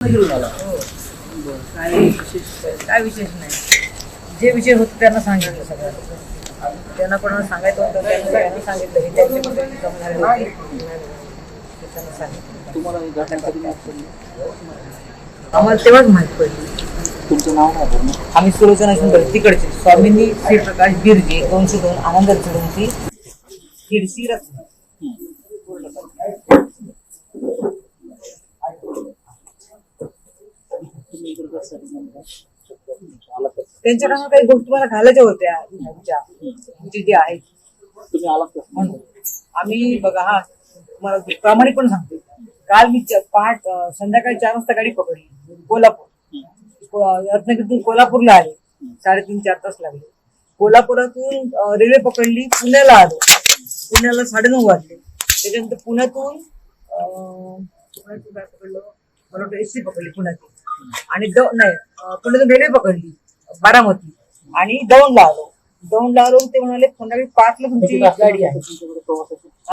घेऊन आला. हो. काय विशेष नाही. जे विषय होते त्यांना सांगितलं सगळ्यांना. त्यांना कोणाला सांगायचं होतं त्यांना सगळ्यांना सांगितलं. हे त्यांच्याबद्दल जमणार होते त्यांना सांगितलं. तुम्हाला ही घटना कधी माहित पडली? आम्हाला तेव्हाच माहित पडली. तुमचं नाव काय पूर्ण? आम्ही सुलोचना सुंदर तिकडचे स्वामींनी श्री प्रकाश बिरजे 202 आनंद चढूनची खिडसी रत्न. तुम्ही इकडे कसं नेमकं? त्यांच्याकडनं काही गोष्टी मला घालायच्या होत्या ह्यांच्या जे आहेत तुम्ही आलात कसं? म्हणून आम्ही बघा हा मला प्रामाणिकपणे सांगते. काल मी संध्याकाळी 4 वाजता गाडी पकडली कोल्हापूर. रत्नागिरीतून कोल्हापूरला आले. 3.5-4 तास लागले. कोल्हापुरातून रेल्वे पकडली पुण्याला आलो. पुण्याला 9:30 वाजले. त्याच्यानंतर पुण्यातून काय पकडलं मला वाटतं एसटी पकडली पुण्यातून आणि पुण्यातून रेल्वे पकडली बारामती आणि दौंडला आलो. ते म्हणाले संध्याकाळी 5ला तुमची गाडी आहे. तुमच्याकडे प्रवासाची